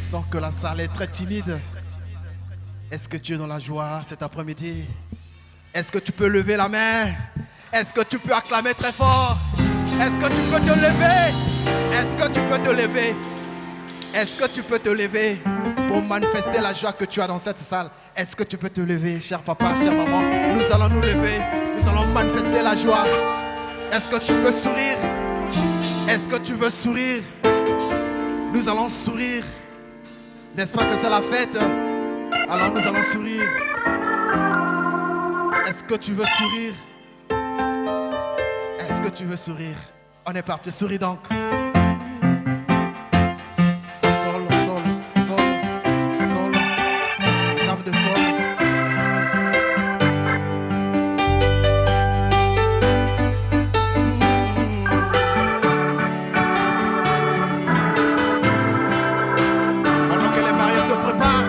sens que la salle est très timide. Est-ce que tu es dans la joie cet après-midi? Est-ce que tu peux lever la main? Est-ce que tu peux acclamer très fort? Est-ce que tu peux te lever? Est-ce que tu peux te lever? Est-ce que tu peux te lever pour manifester la joie que tu as dans cette salle? Est-ce que tu peux te lever, cher papa, chère maman? Nous allons nous lever, nous allons manifester la joie. Est-ce que tu veux sourire? Est-ce que tu veux sourire? Nous allons sourire. N'est-ce pas que c'est la fête? Alors nous allons sourire. Est-ce que tu veux sourire? Est-ce que tu veux sourire? On est parti, souris donc. Sol, sol, sol, sol. Gamme de sol. Pendant que les mariés se préparent.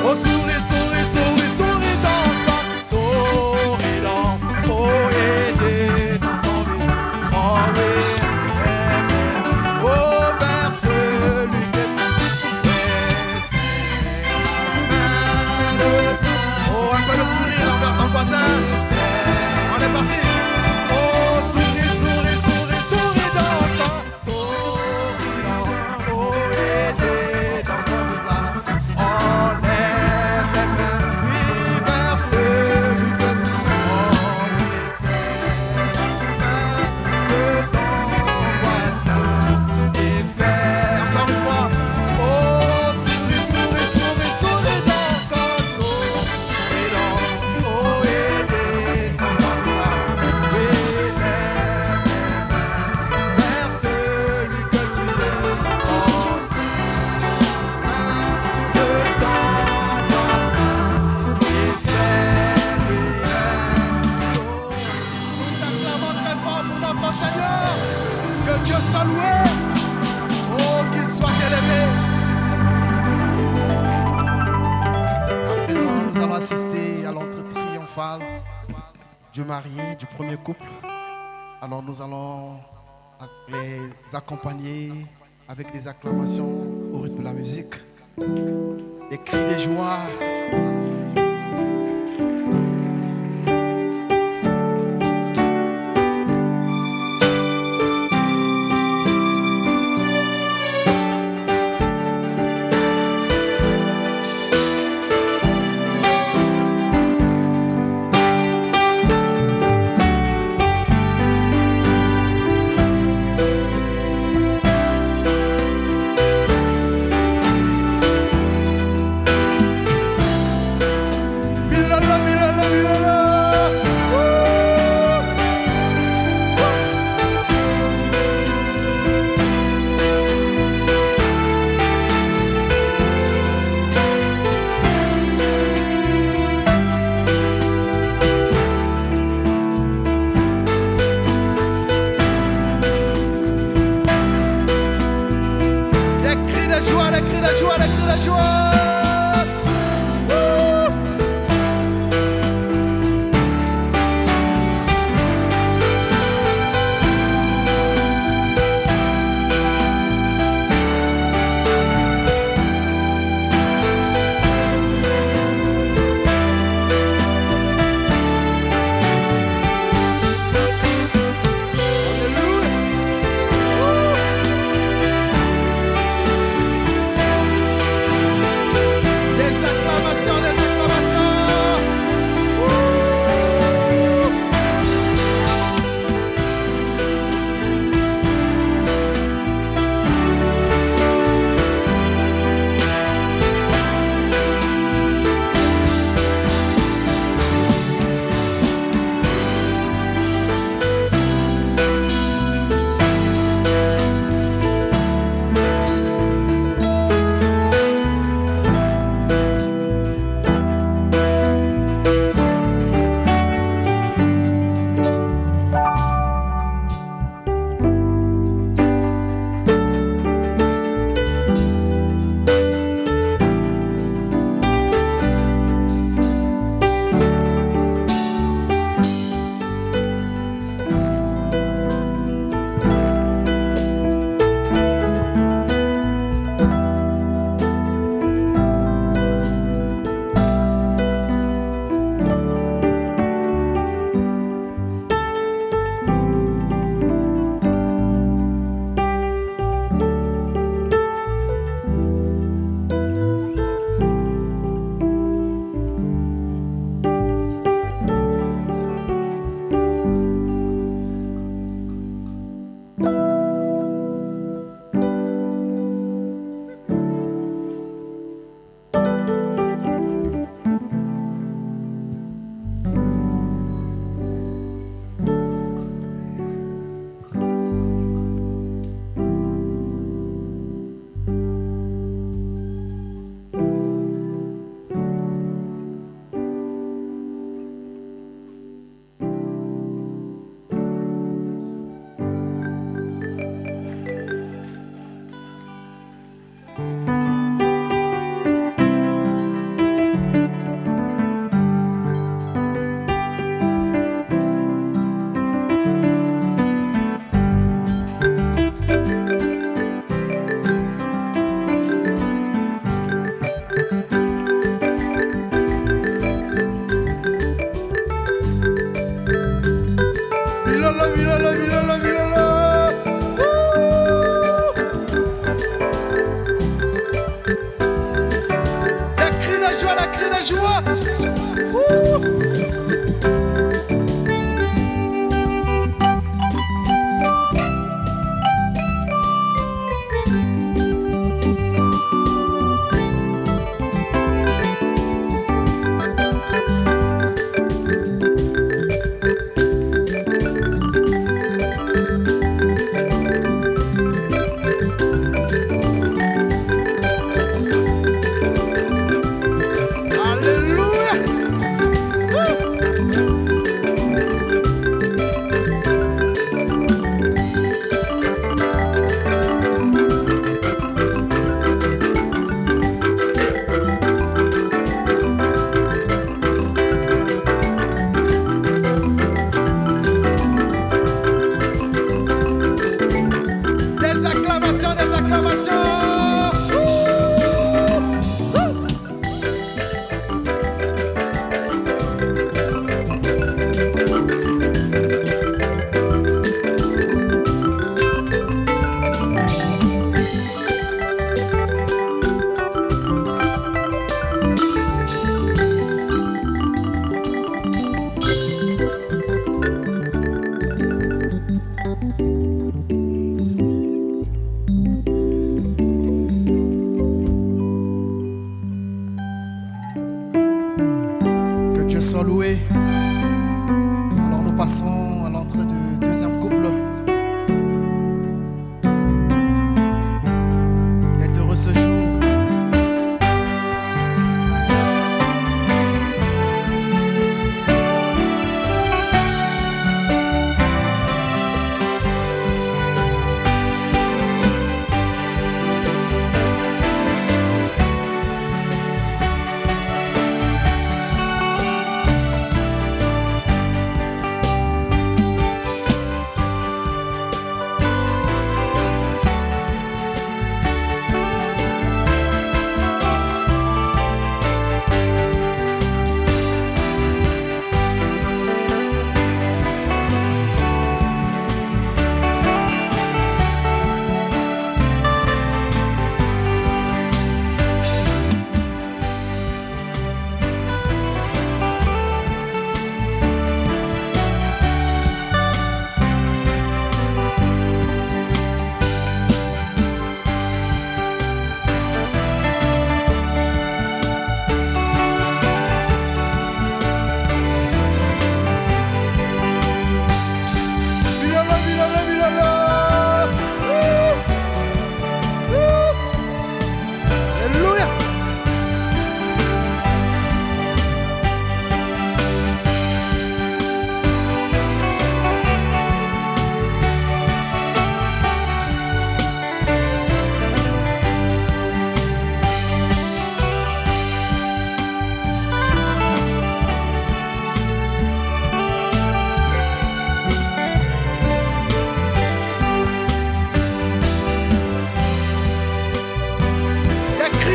Oh, souris, souris, souris, souris donc, souris donc, oh, aidez dans ton vie, oh oui, oh, vers celui que tu es, oh, un peu de sourire envers ton voisin, on est parti, oh, souris, souris, souris, souris donc, oh, aidez dans ton visage, oh, Seigneur, que Dieu soit loué, oh qu'il soit élevé. À présent, nous allons assister à l'entrée triomphale du marié, du premier couple. Alors nous allons les accompagner avec des acclamations au rythme de la musique, des cris de joie. louer. Alors nous passons à l'entrée du deuxième couple. Il est heureux ce jour.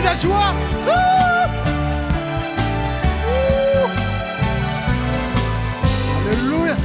La joie. Alléluia.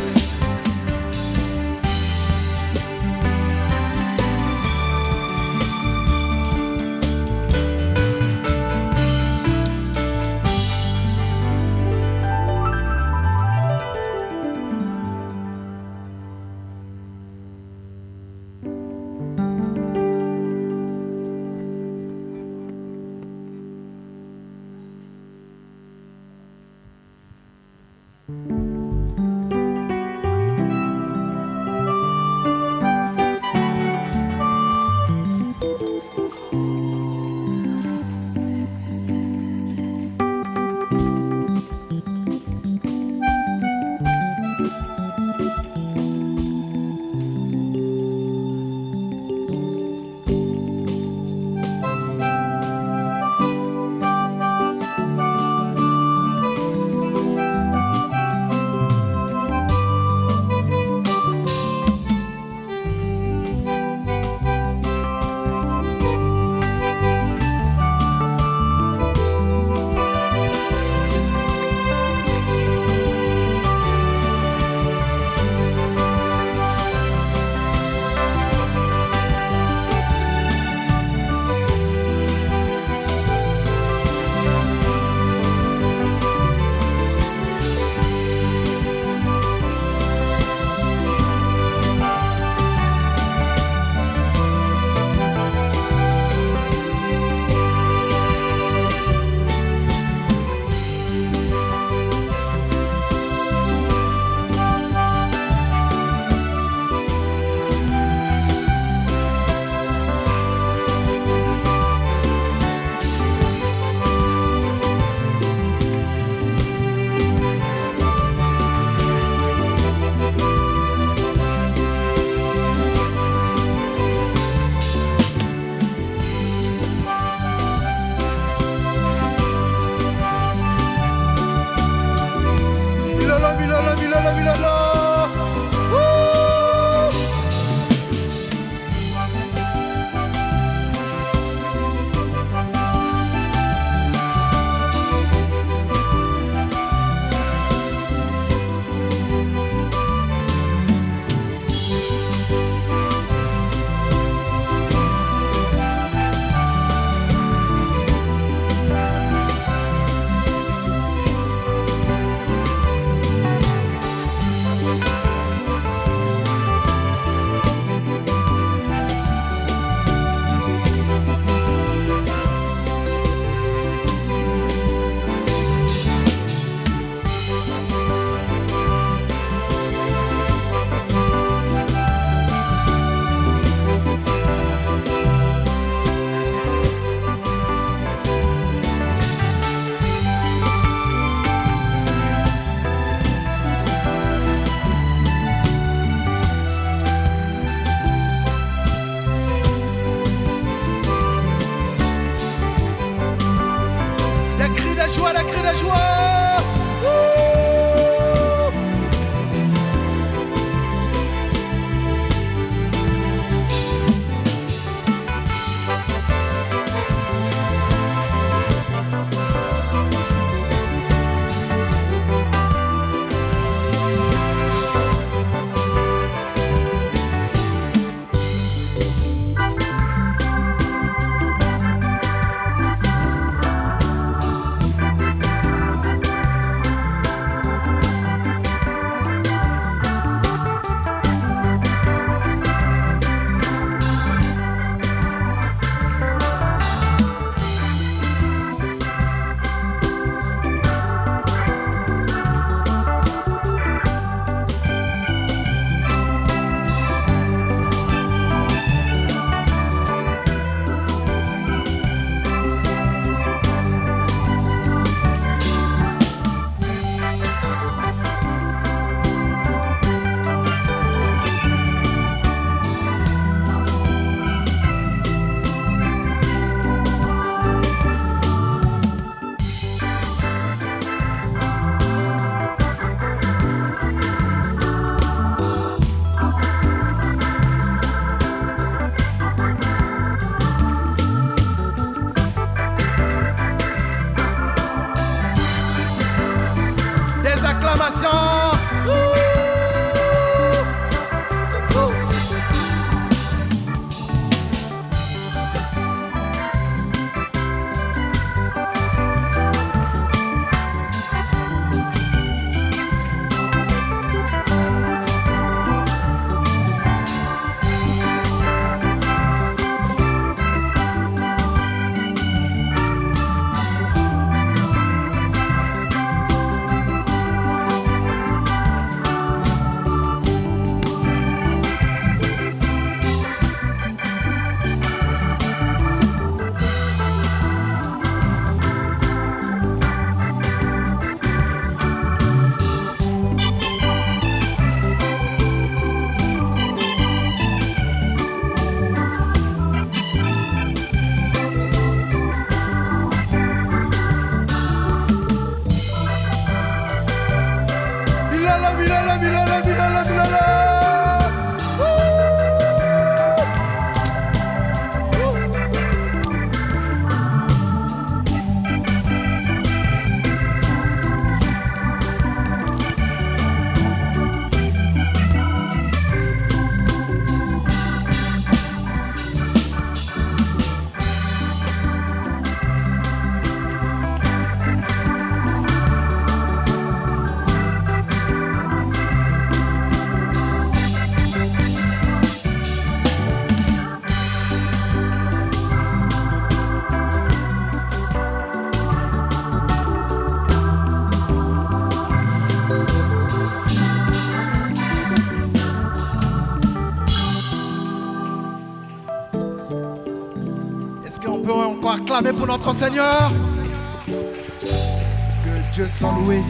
Est-ce qu'on peut encore acclamer pour notre Seigneur? Que Dieu soit loué.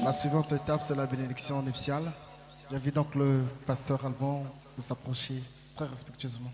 La suivante étape, c'est la bénédiction nuptiale. J'invite donc le pasteur Alban de s'approcher très respectueusement.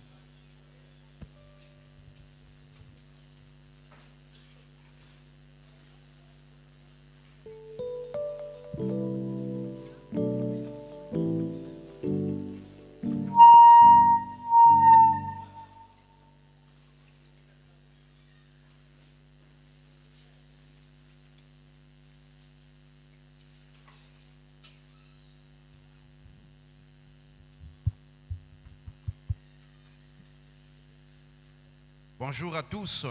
Bonjour à tous.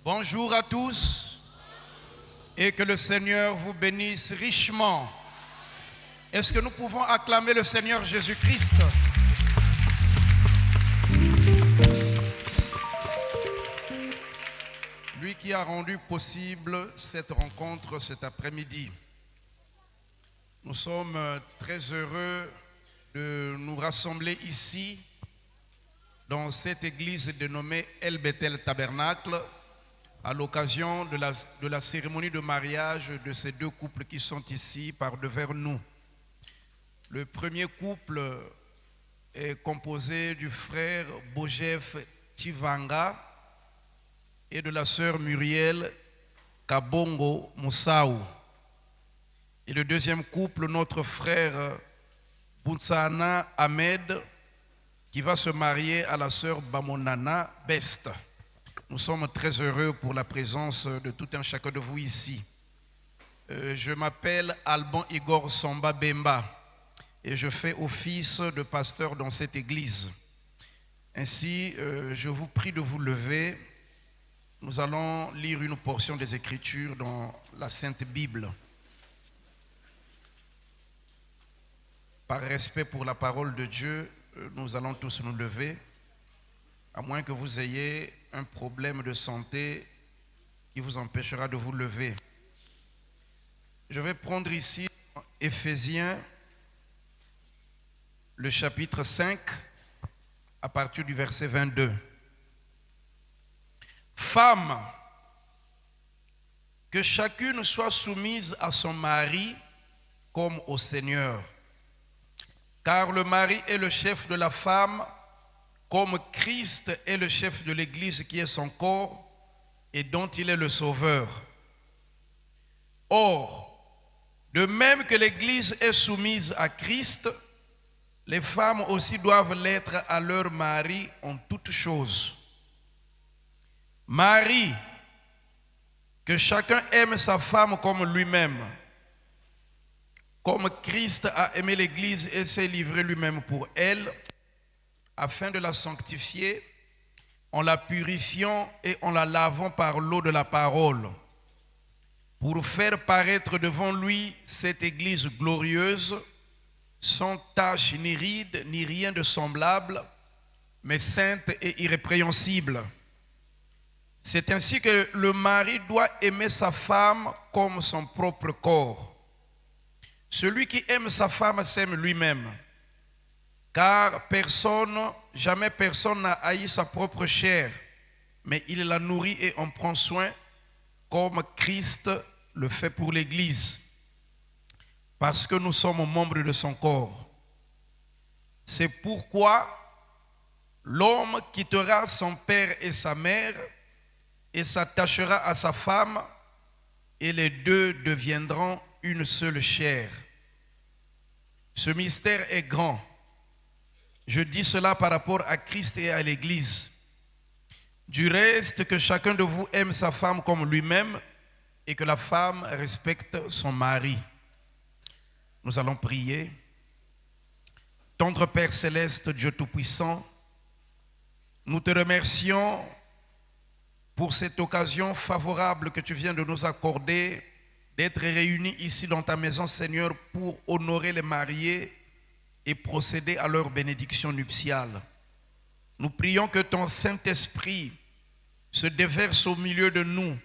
Bonjour à tous. Et que le Seigneur vous bénisse richement. Est-ce que nous pouvons acclamer le Seigneur Jésus-Christ? Lui qui a rendu possible cette rencontre cet après-midi. Nous sommes très heureux de nous rassembler ici dans cette église dénommée El Bethel Tabernacle à l'occasion de la cérémonie de mariage de ces deux couples qui sont ici par devers nous. Le premier couple est composé du frère Bojef Tivanga et de la sœur Muriel Kabongo Moussaou. Et le deuxième couple, notre frère Bounsana Ahmed, qui va se marier à la sœur Bamonana Best. Nous sommes très heureux pour la présence de tout un chacun de vous ici. Je m'appelle Alban Igor Samba Bemba et je fais office de pasteur dans cette église. Ainsi, je vous prie de vous lever. Nous allons lire une portion des Écritures dans la Sainte Bible. Par respect pour la parole de Dieu, nous allons tous nous lever, à moins que vous ayez un problème de santé qui vous empêchera de vous lever. Je vais prendre ici Éphésiens, le chapitre 5, à partir du verset 22. Femmes, que chacune soit soumise à son mari comme au Seigneur. Car le mari est le chef de la femme, comme Christ est le chef de l'Église qui est son corps et dont il est le sauveur. Or, de même que l'Église est soumise à Christ, les femmes aussi doivent l'être à leur mari en toutes choses. Mari, que chacun aime sa femme comme lui-même. Comme Christ a aimé l'Église et s'est livré lui-même pour elle, afin de la sanctifier, en la purifiant et en la lavant par l'eau de la parole, pour faire paraître devant lui cette Église glorieuse, sans tache ni ride, ni rien de semblable, mais sainte et irrépréhensible. C'est ainsi que le mari doit aimer sa femme comme son propre corps. Celui qui aime sa femme s'aime lui-même, car jamais personne n'a haï sa propre chair, mais il la nourrit et en prend soin, comme Christ le fait pour l'Église, parce que nous sommes membres de son corps. C'est pourquoi l'homme quittera son père et sa mère et s'attachera à sa femme, et les deux deviendront une seule chair. Ce mystère est grand. Je dis cela par rapport à Christ et à l'Église. Du reste, que chacun de vous aime sa femme comme lui-même et que la femme respecte son mari. Nous allons prier. Tendre Père Céleste, Dieu Tout-Puissant, nous te remercions pour cette occasion favorable que tu viens de nous accorder d'être réunis ici dans ta maison, Seigneur, pour honorer les mariés et procéder à leur bénédiction nuptiale. Nous prions que ton Saint-Esprit se déverse au milieu de nous,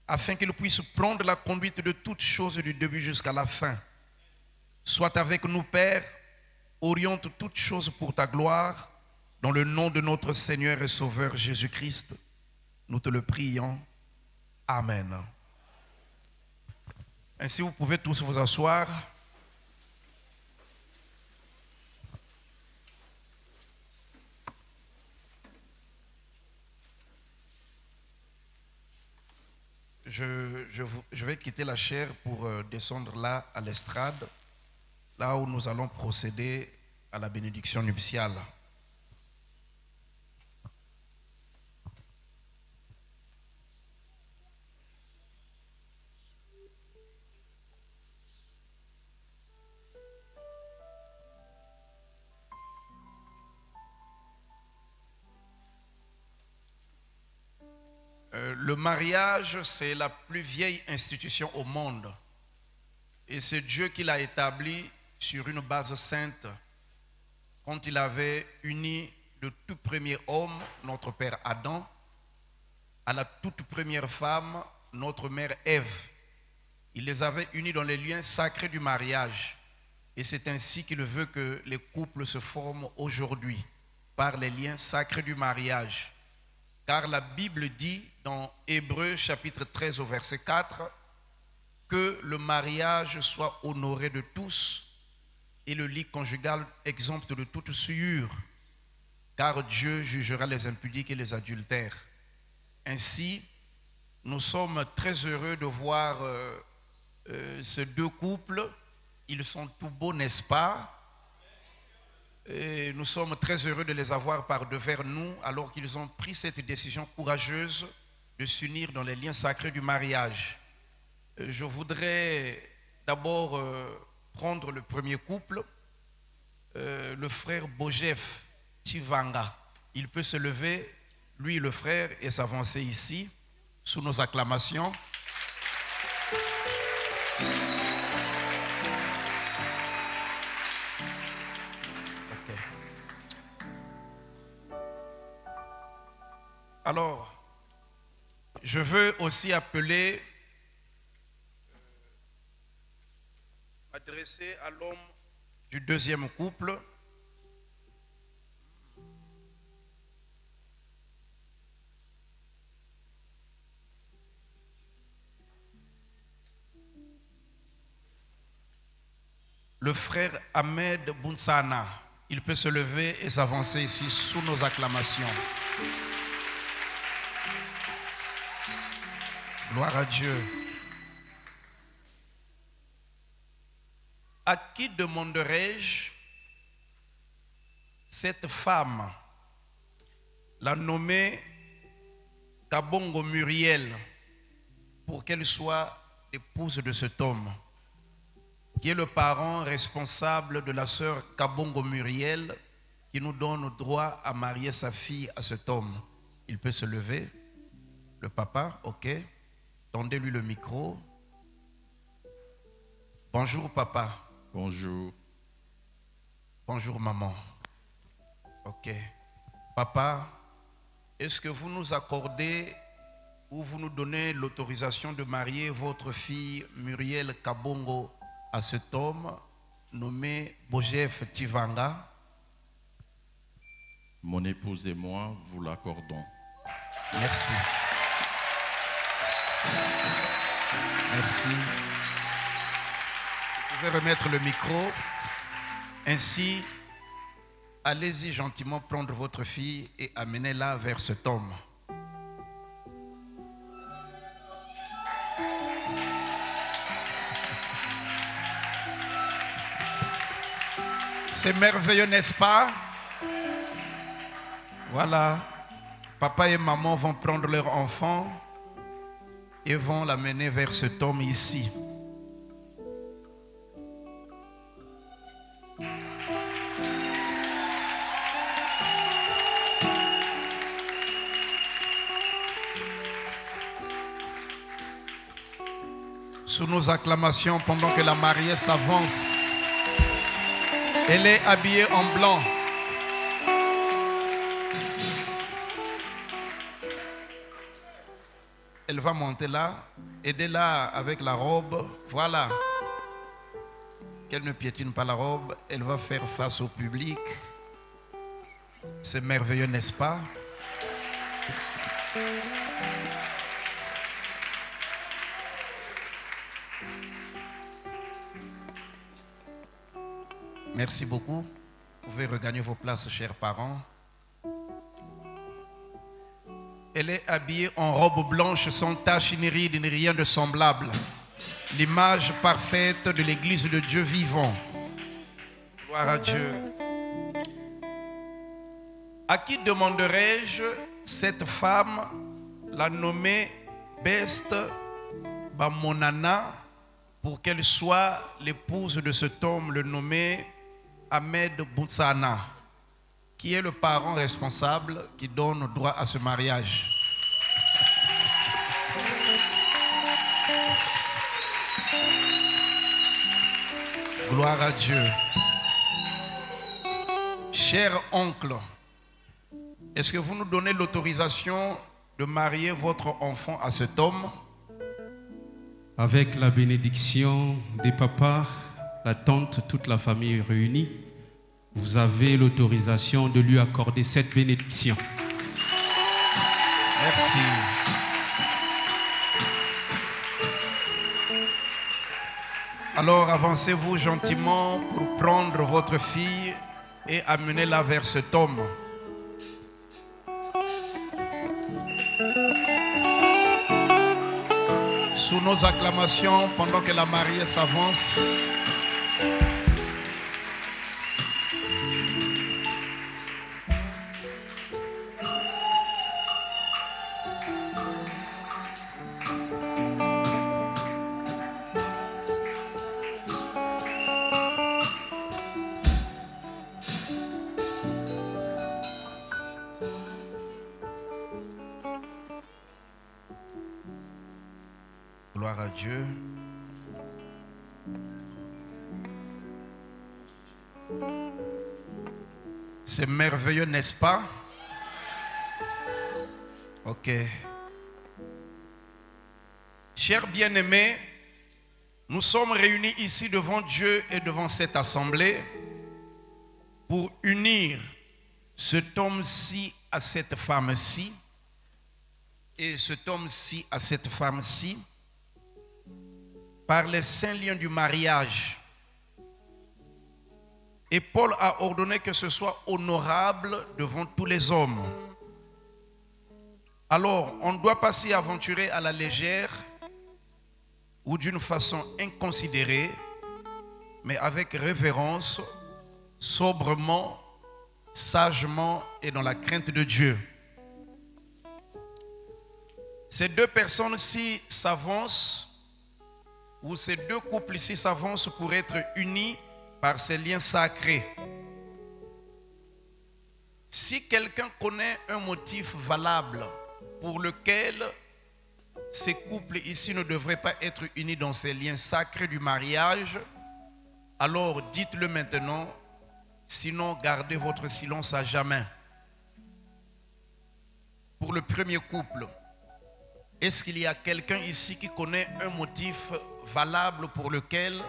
afin qu'il puisse prendre la conduite de toutes choses du début jusqu'à la fin. Sois avec nous, Père, Oriente toutes choses pour ta gloire. Dans le nom de notre Seigneur et Sauveur Jésus-Christ, nous te le prions. Amen. Ainsi, vous pouvez tous vous asseoir. Je vais quitter la chaire pour descendre là à l'estrade, là où nous allons procéder à la bénédiction nuptiale. Le mariage, c'est la plus vieille institution au monde. Et c'est Dieu qui l'a établi sur une base sainte quand il avait uni le tout premier homme, notre père Adam, à la toute première femme, notre mère Ève. Il les avait unis dans les liens sacrés du mariage. Et c'est ainsi qu'il veut que les couples se forment aujourd'hui, par les liens sacrés du mariage. Car la Bible dit dans Hébreux chapitre 13 au verset 4 que le mariage soit honoré de tous et le lit conjugal exempt de toute souillure, car Dieu jugera les impudiques et les adultères. Ainsi, nous sommes très heureux de voir ces deux couples. Ils sont tout beaux, n'est-ce pas? Et nous sommes très heureux de les avoir par devers nous alors qu'ils ont pris cette décision courageuse de s'unir dans les liens sacrés du mariage. Je voudrais d'abord prendre le premier couple, le frère Bojef Tivanga. Il peut se lever, lui le frère, et s'avancer ici sous nos acclamations. Alors, je veux aussi m'adresser à l'homme du deuxième couple. Le frère Ahmed Bounsana. Il peut se lever et s'avancer ici sous nos acclamations. Gloire à Dieu. À qui demanderai-je cette femme, la nommée Kabongo Muriel, pour qu'elle soit l'épouse de cet homme, qui est le parent responsable de la sœur Kabongo Muriel, qui nous donne droit à marier sa fille à cet homme. Il peut se lever. Le papa, ok. Tendez-lui le micro. Bonjour papa. Bonjour. Bonjour maman. Ok. Papa, est-ce que vous nous accordez ou vous nous donnez l'autorisation de marier votre fille Muriel Kabongo à cet homme nommé Bojef Tivanga? Mon épouse et moi vous l'accordons. Merci. Merci. Vous pouvez remettre le micro. Ainsi, allez-y gentiment prendre votre fille et amenez-la vers cet homme. C'est merveilleux, n'est-ce pas? Voilà. Papa et maman vont prendre leur enfant et vont l'amener vers cet homme ici. Sous nos acclamations, pendant que la mariée s'avance, elle est habillée en blanc. Elle va monter là, aidez-la avec la robe, voilà. qu'elle ne piétine pas la robe, elle va faire face au public. C'est merveilleux, n'est-ce pas? Merci beaucoup. Vous pouvez regagner vos places, chers parents. Elle est habillée en robe blanche sans tache ni ride ni rien de semblable. L'image parfaite de l'église de Dieu vivant. Gloire à Dieu. À qui demanderai-je cette femme, la nommée Best Bamonana, pour qu'elle soit l'épouse de cet homme, le nommé Ahmed Boutsana, qui est le parent responsable qui donne droit à ce mariage. Gloire à Dieu. Cher oncle, est-ce que vous nous donnez l'autorisation de marier votre enfant à cet homme? Avec la bénédiction des papas, la tante, toute la famille réunie, vous avez l'autorisation de lui accorder cette bénédiction. Merci. Alors avancez-vous gentiment pour prendre votre fille et amenez-la vers cet homme. Sous nos acclamations, pendant que la mariée s'avance. Gloire à Dieu. C'est merveilleux, n'est-ce pas? Ok. Chers bien-aimés, nous sommes réunis ici devant Dieu et devant cette assemblée pour unir cet homme-ci à cette femme-ci et cet homme-ci à cette femme-ci par les saints liens du mariage. Et Paul a ordonné que ce soit honorable devant tous les hommes. Alors, on ne doit pas s'y aventurer à la légère ou d'une façon inconsidérée, mais avec révérence, sobrement, sagement et dans la crainte de Dieu. Ces deux personnes-ci s'avancent, ou ces deux couples ici s'avancent pour être unis par ces liens sacrés. Si quelqu'un connaît un motif valable pour lequel ces couples ici ne devraient pas être unis dans ces liens sacrés du mariage, alors dites-le maintenant, sinon gardez votre silence à jamais. Pour le premier couple, est-ce qu'il y a quelqu'un ici qui connaît un motif valable pour lequel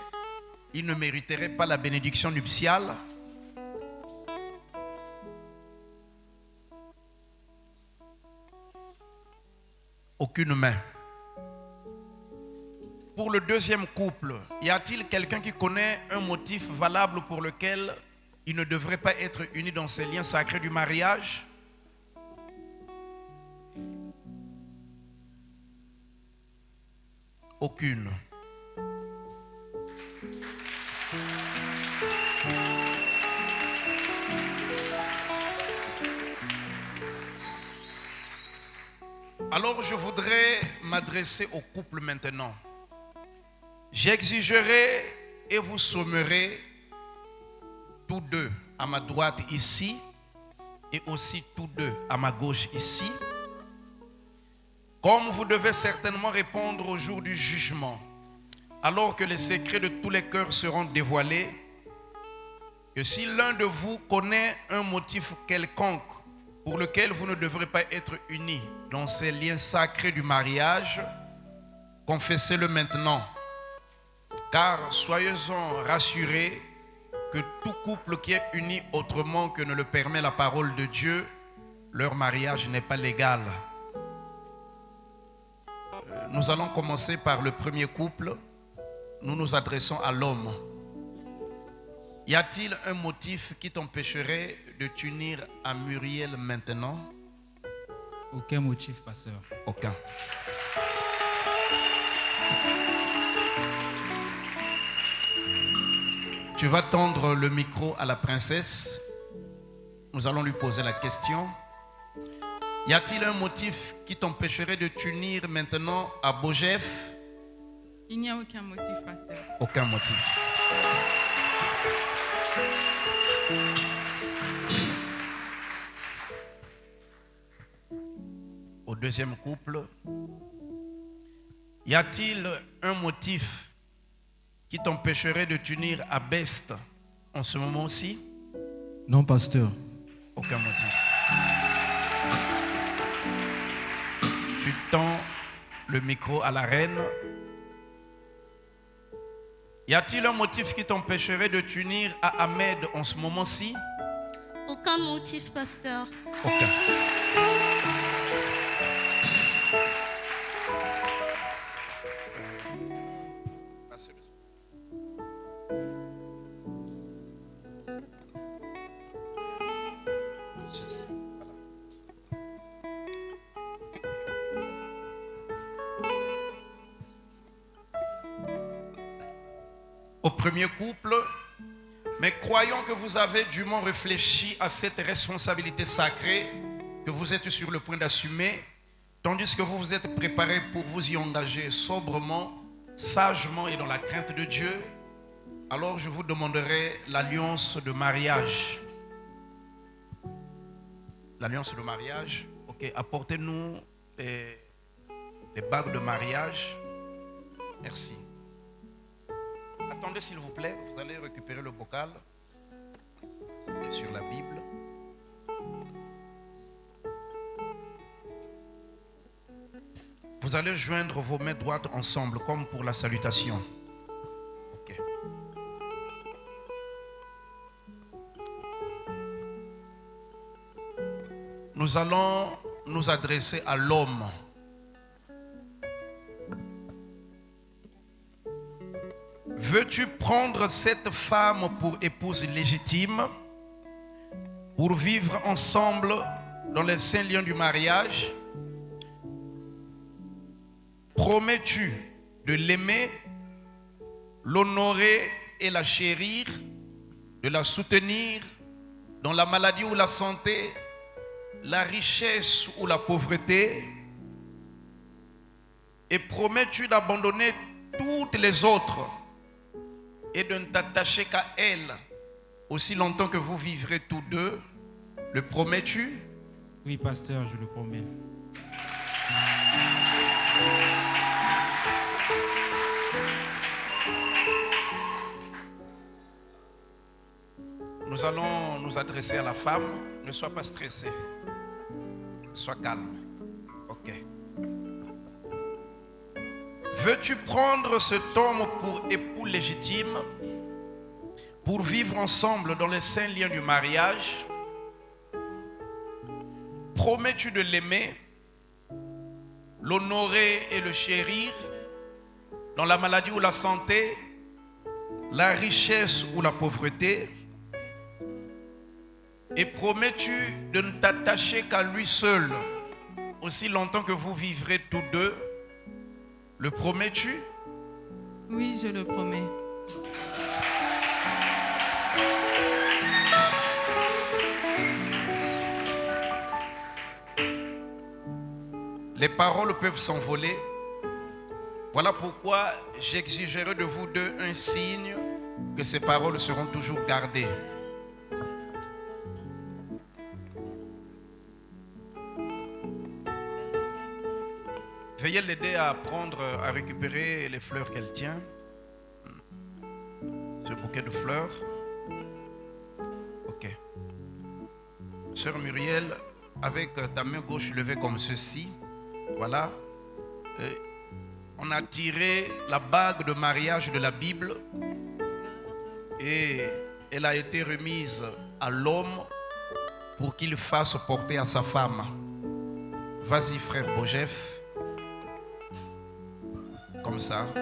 il ne mériterait pas la bénédiction nuptiale? Aucune main. Pour le deuxième couple, y a-t-il quelqu'un qui connaît un motif valable pour lequel il ne devrait pas être uni dans ces liens sacrés du mariage? Aucune. Alors je voudrais m'adresser au couple maintenant. J'exigerai et vous sommerai tous deux à ma droite ici et aussi tous deux à ma gauche ici. Comme vous devez certainement répondre au jour du jugement, alors que les secrets de tous les cœurs seront dévoilés, que si l'un de vous connaît un motif quelconque pour lequel vous ne devrez pas être unis dans ces liens sacrés du mariage, confessez-le maintenant. Car soyez-en rassurés que tout couple qui est uni autrement que ne le permet la parole de Dieu, leur mariage n'est pas légal. Nous allons commencer par le premier couple. Nous nous adressons à l'homme. Y a-t-il un motif qui t'empêcherait de t'unir à Muriel maintenant? Aucun motif, pasteur. Aucun. Tu vas tendre le micro à la princesse. Nous allons lui poser la question. Y a-t-il un motif qui t'empêcherait de t'unir maintenant à Bojef? Il n'y a aucun motif, pasteur. Aucun motif. Au deuxième couple, y a-t-il un motif qui t'empêcherait de t'unir à Best en ce moment-ci? Non, pasteur. Aucun motif. Tu tends le micro à la reine. Y a-t-il un motif qui t'empêcherait de t'unir à Ahmed en ce moment-ci? Aucun motif, pasteur. Aucun. Au premier couple, mais croyons que vous avez dûment réfléchi à cette responsabilité sacrée que vous êtes sur le point d'assumer, tandis que vous vous êtes préparé pour vous y engager sobrement, sagement et dans la crainte de Dieu. Alors je vous demanderai l'alliance de mariage. L'alliance de mariage. Ok, apportez-nous les bagues de mariage. Merci. Attendez s'il vous plaît, vous allez récupérer le bocal et sur la Bible. Vous allez joindre vos mains droites ensemble comme pour la salutation. Ok. Nous allons nous adresser à l'homme. Veux-tu prendre cette femme pour épouse légitime, pour vivre ensemble dans les saints liens du mariage? Promets-tu de l'aimer, l'honorer et la chérir, de la soutenir dans la maladie ou la santé, la richesse ou la pauvreté? Et promets-tu d'abandonner toutes les autres et de ne t'attacher qu'à elle aussi longtemps que vous vivrez tous deux? Le promets-tu? Oui, pasteur, je le promets. Nous allons nous adresser à la femme. Ne sois pas stressé. Sois calme. Ok. Veux-tu prendre cet homme pour époux légitime, pour vivre ensemble dans les saints liens du mariage? Promets-tu de l'aimer, l'honorer et le chérir dans la maladie ou la santé, la richesse ou la pauvreté? Et promets-tu de ne t'attacher qu'à lui seul aussi longtemps que vous vivrez tous deux? Le promets-tu? Oui, je le promets. Les paroles peuvent s'envoler. Voilà pourquoi j'exigerai de vous deux un signe que ces paroles seront toujours gardées. Veuillez l'aider à à récupérer les fleurs qu'elle tient. Ce bouquet de fleurs. Ok. Sœur Muriel, avec ta main gauche levée comme ceci. Voilà. on a tiré la bague de mariage de la Bible et elle a été remise à l'homme pour qu'il fasse porter à sa femme. Vas-y, frère Bojef. Comme ça. Ok.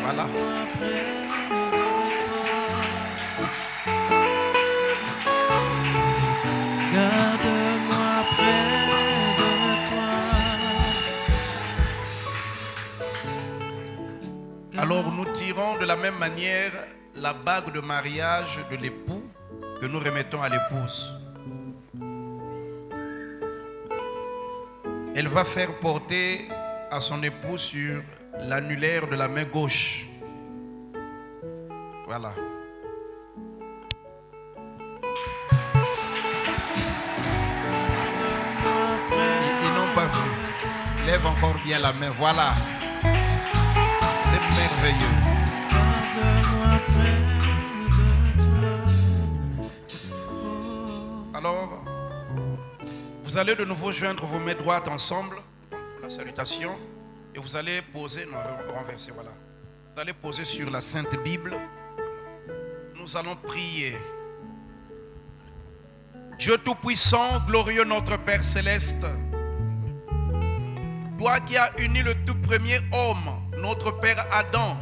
Voilà. Garde-moi près de toi. Alors nous tirons de la même manière la bague de mariage de l'époux que nous remettons à l'épouse. Elle va faire porter à son époux sur l'annulaire de la main gauche. Voilà. Ils n'ont pas vu. Lève encore bien la main. Voilà. C'est merveilleux. Alors, vous allez de nouveau joindre vos mains droites ensemble pour la salutation et vous allez poser, non, renverser, voilà. Vous allez poser sur la Sainte Bible. Nous allons prier. Dieu Tout-Puissant, glorieux notre Père Céleste, toi qui as uni le tout premier homme, notre Père Adam,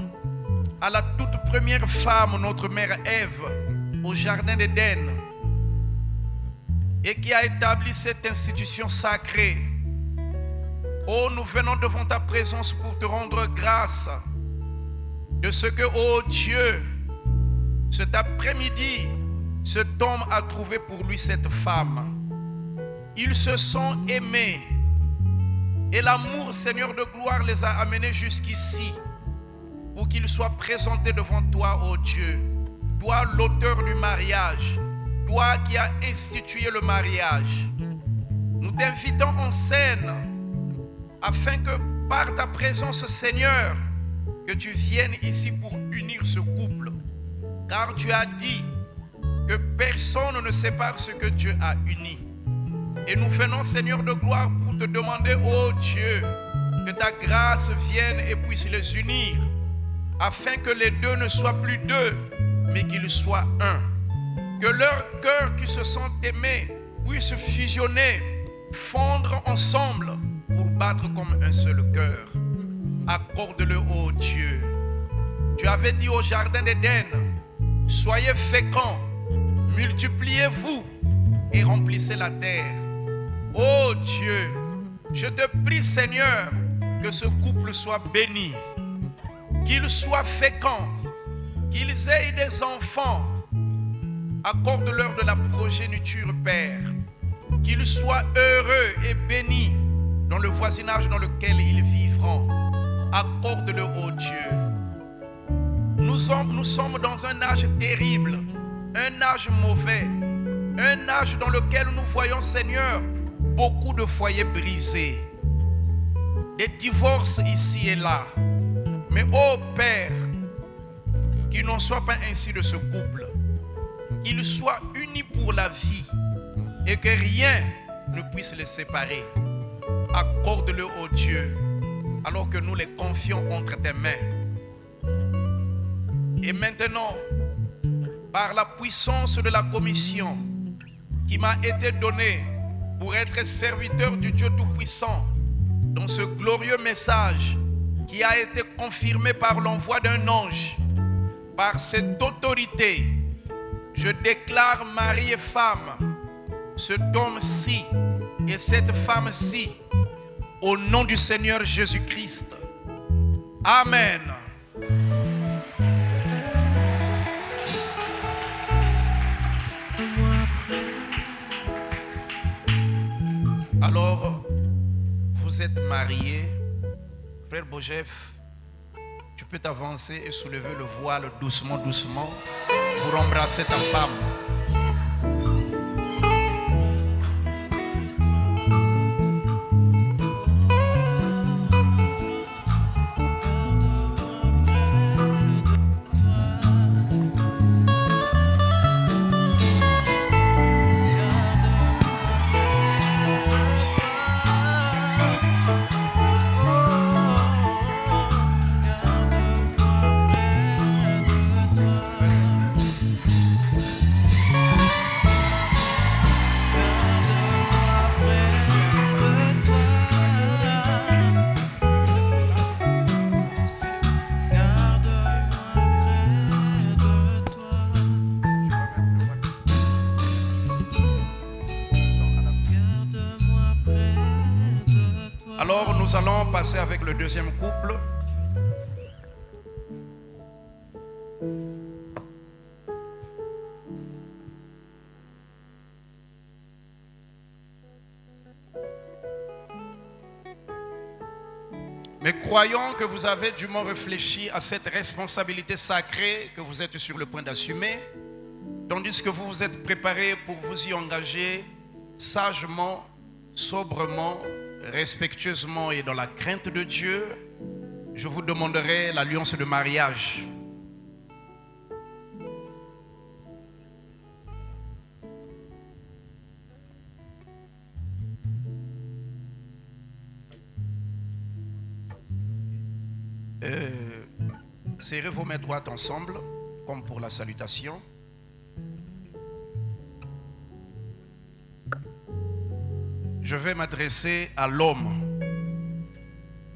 à la toute première femme, notre Mère Ève, au Jardin d'Éden, et qui a établi cette institution sacrée. Oh, nous venons devant ta présence pour te rendre grâce de ce que, oh Dieu, cet après-midi, cet homme a trouvé pour lui cette femme. Ils se sont aimés et l'amour, Seigneur de gloire, les a amenés jusqu'ici pour qu'ils soient présentés devant toi, oh Dieu. Toi, l'auteur du mariage, toi qui as institué le mariage. Nous t'invitons en scène afin que par ta présence, Seigneur, que tu viennes ici pour unir ce couple. Car tu as dit que personne ne sépare ce que Dieu a uni. Et nous venons, Seigneur de gloire, pour te demander, oh Dieu, que ta grâce vienne et puisse les unir, afin que les deux ne soient plus deux, mais qu'ils soient un. Que leurs cœurs qui se sont aimés puissent fusionner, fondre ensemble pour battre comme un seul cœur. Accorde-le, ô Dieu. Tu avais dit au Jardin d'Éden, soyez féconds, multipliez-vous et remplissez la terre. Ô Dieu, je te prie, Seigneur, que ce couple soit béni, qu'il soit fécond, qu'ils aient des enfants. Accorde-leur de la progéniture, Père, qu'ils soient heureux et bénis dans le voisinage dans lequel ils vivront. Accorde-le, ô Dieu. Nous sommes dans un âge terrible, un âge mauvais, un âge dans lequel nous voyons, Seigneur, beaucoup de foyers brisés, des divorces ici et là. Mais, ô Père, qu'il n'en soit pas ainsi de ce couple. Qu'ils soient unis pour la vie et que rien ne puisse les séparer. Accorde-le, ô Dieu, alors que nous les confions entre tes mains. Et maintenant, par la puissance de la commission qui m'a été donnée pour être serviteur du Dieu Tout-Puissant dans ce glorieux message qui a été confirmé par l'envoi d'un ange, par cette autorité, je déclare mari et femme, cet homme-ci et cette femme-ci, au nom du Seigneur Jésus-Christ. Amen. Alors, vous êtes mariés, frère Bojef, tu peux t'avancer et soulever le voile doucement, doucement, pour embrasser ta femme. Alors nous allons passer avec le deuxième couple. Mais croyons que vous avez dûment réfléchi à cette responsabilité sacrée que vous êtes sur le point d'assumer, tandis que vous vous êtes préparé pour vous y engager sagement, sobrement, respectueusement et dans la crainte de Dieu. Je vous demanderai l'alliance de mariage. Serrez vos mains droites ensemble, comme pour la salutation. Je vais m'adresser à l'homme.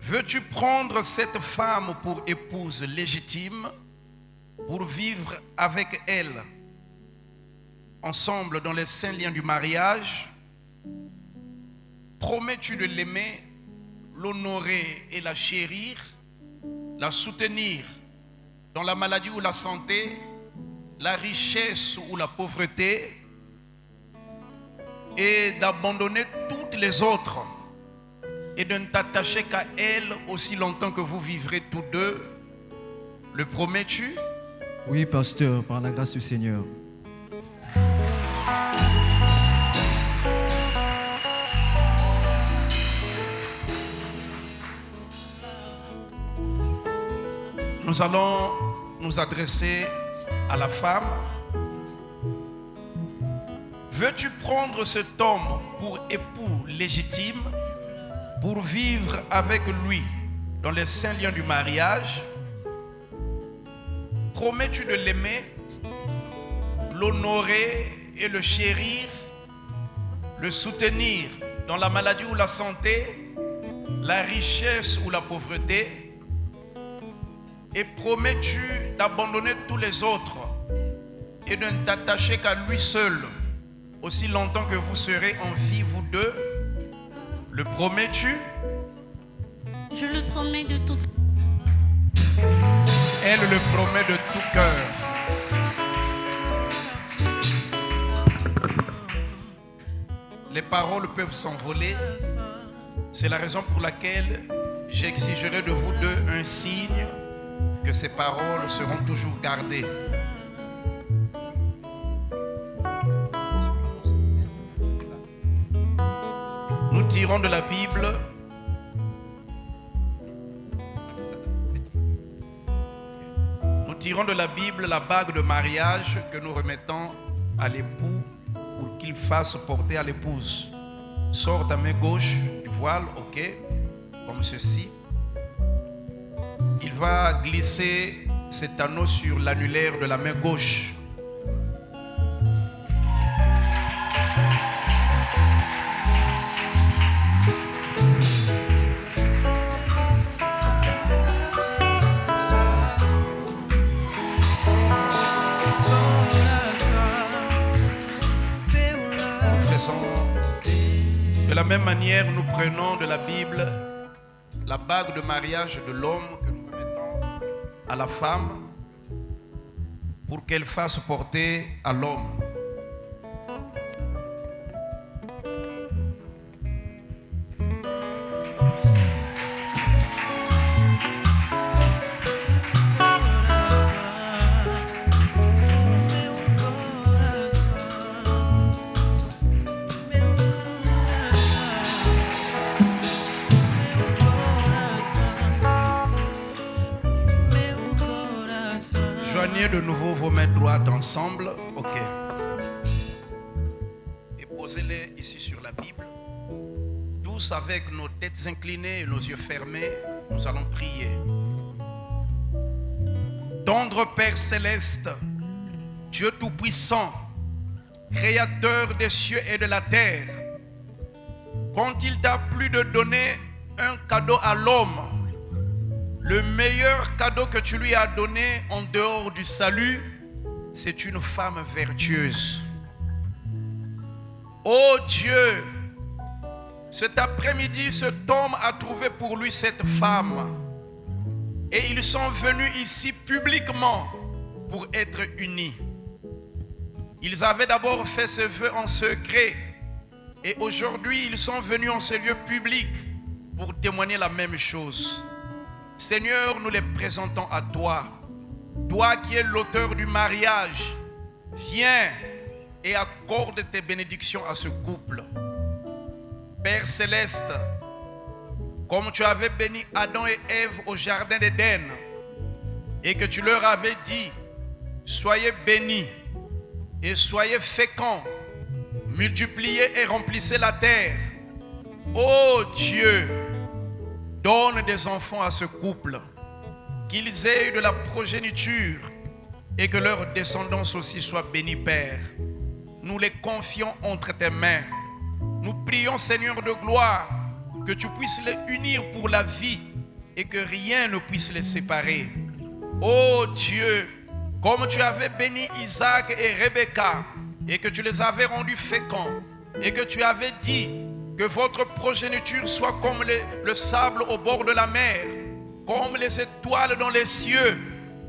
Veux-tu prendre cette femme pour épouse légitime, pour vivre avec elle, ensemble dans les saints liens du mariage? Promets-tu de l'aimer, l'honorer et la chérir, la soutenir dans la maladie ou la santé, la richesse ou la pauvreté, et d'abandonner toutes les autres et de ne t'attacher qu'à elle aussi longtemps que vous vivrez tous deux? Le promets-tu? Oui, pasteur, par la grâce du Seigneur. Nous allons nous adresser à la femme. Veux-tu prendre cet homme pour époux légitime, pour vivre avec lui dans les saints liens du mariage? Promets-tu de l'aimer, l'honorer et le chérir, le soutenir dans la maladie ou la santé, la richesse ou la pauvreté? Et promets-tu d'abandonner tous les autres et de ne t'attacher qu'à lui seul aussi longtemps que vous serez en vie, vous deux? Le promets-tu? Je le promets de tout. Elle le promet de tout cœur. Les paroles peuvent s'envoler. C'est la raison pour laquelle j'exigerai de vous deux un signe que ces paroles seront toujours gardées. Nous tirons de la Bible la bague de mariage que nous remettons à l'époux pour qu'il fasse porter à l'épouse. Sors ta main gauche du voile, ok, comme ceci. Il va glisser cet anneau sur l'annulaire de la main gauche. De la même manière, nous prenons de la Bible la bague de mariage de l'homme que nous remettons à la femme pour qu'elle fasse porter à l'homme. Joignez de nouveau vos mains droites ensemble, ok. Et posez-les ici sur la Bible. Tous avec nos têtes inclinées et nos yeux fermés, nous allons prier. Tendre Père céleste, Dieu tout-puissant, créateur des cieux et de la terre, quand il t'a plu de donner un cadeau à l'homme, le meilleur cadeau que tu lui as donné en dehors du salut, c'est une femme vertueuse. Oh Dieu, Cet après-midi, cet homme a trouvé pour lui cette femme. Et ils sont venus ici publiquement pour être unis. Ils avaient d'abord fait ce vœu en secret. Et aujourd'hui, ils sont venus en ce lieu public pour témoigner la même chose. Seigneur, nous les présentons à toi. Toi qui es l'auteur du mariage, viens et accorde tes bénédictions à ce couple. Père céleste, comme tu avais béni Adam et Ève au jardin d'Éden et que tu leur avais dit, soyez bénis et soyez féconds, multipliez et remplissez la terre. Ô Dieu, donne des enfants à ce couple, qu'ils aient de la progéniture et que leur descendance aussi soit bénie, Père. Nous les confions entre tes mains. Nous prions, Seigneur de gloire, que tu puisses les unir pour la vie et que rien ne puisse les séparer. Ô Dieu, comme tu avais béni Isaac et Rebecca et que tu les avais rendus féconds et que tu avais dit que votre progéniture soit comme le sable au bord de la mer, comme les étoiles dans les cieux.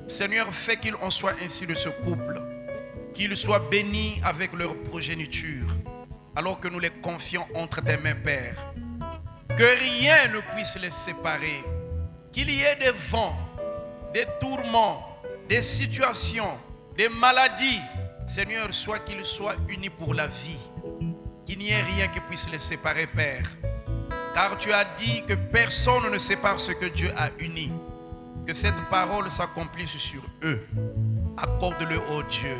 Seigneur, fais qu'il en soit ainsi de ce couple, qu'ils soient bénis avec leur progéniture, alors que nous les confions entre tes mains, Père. Que rien ne puisse les séparer, qu'il y ait des vents, des tourments, des situations, des maladies. Seigneur, soit qu'ils soient unis pour la vie, qu'il n'y ait rien qui puisse les séparer, Père. Car tu as dit que personne ne sépare ce que Dieu a uni. Que cette parole s'accomplisse sur eux. Accorde-le, ô Dieu,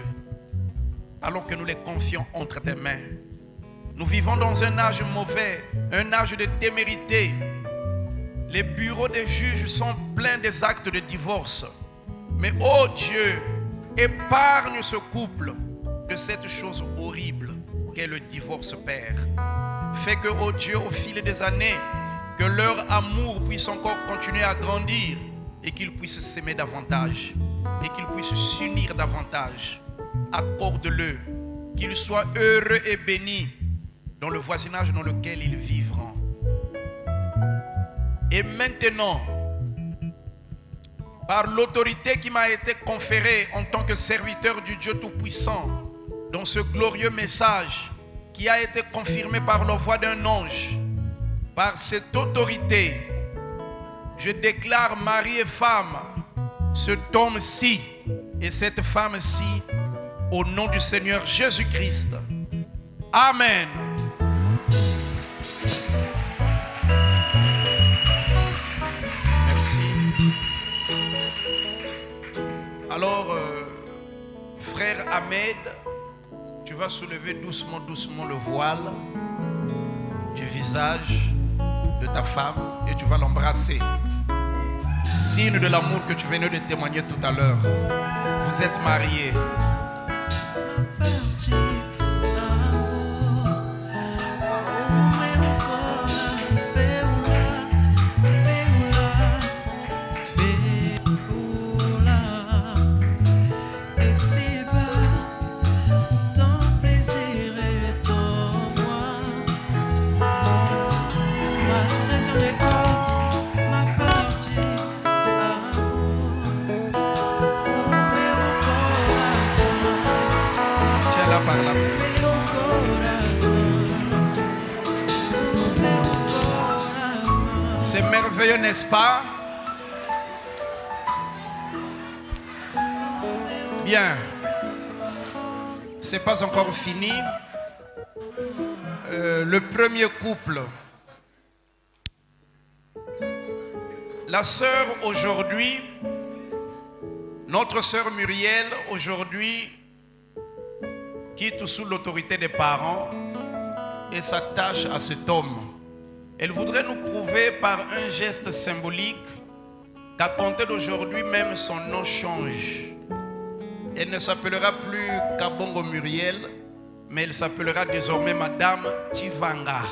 alors que nous les confions entre tes mains. Nous vivons dans un âge mauvais, un âge de témérité. Les bureaux des juges sont pleins des actes de divorce. Mais, ô Dieu, épargne ce couple de cette chose horrible qu'est le divorce, Père. Fais que, ô Dieu, au fil des années, que leur amour puisse encore continuer à grandir et qu'ils puissent s'aimer davantage et qu'ils puissent s'unir davantage. Accorde-le, qu'ils soient heureux et bénis dans le voisinage dans lequel ils vivront. Et maintenant, par l'autorité qui m'a été conférée en tant que serviteur du Dieu Tout-Puissant, dans ce glorieux message qui a été confirmé par la voix d'un ange, par cette autorité, je déclare mari et femme, cet homme-ci et cette femme-ci, au nom du Seigneur Jésus-Christ. Amen. Merci. Alors, frère Ahmed, tu vas soulever doucement, doucement le voile du visage de ta femme et tu vas l'embrasser. Signe de l'amour que tu venais de témoigner tout à l'heure. Vous êtes mariés. C'est merveilleux, n'est-ce pas? Bien. C'est pas encore fini. Le premier couple. La sœur aujourd'hui, notre sœur Muriel aujourd'hui, quitte sous l'autorité des parents et s'attache à cet homme. Elle voudrait nous prouver par un geste symbolique qu'à compter d'aujourd'hui même son nom change. Elle ne s'appellera plus Kabongo Muriel, mais elle s'appellera désormais Madame Tivanga.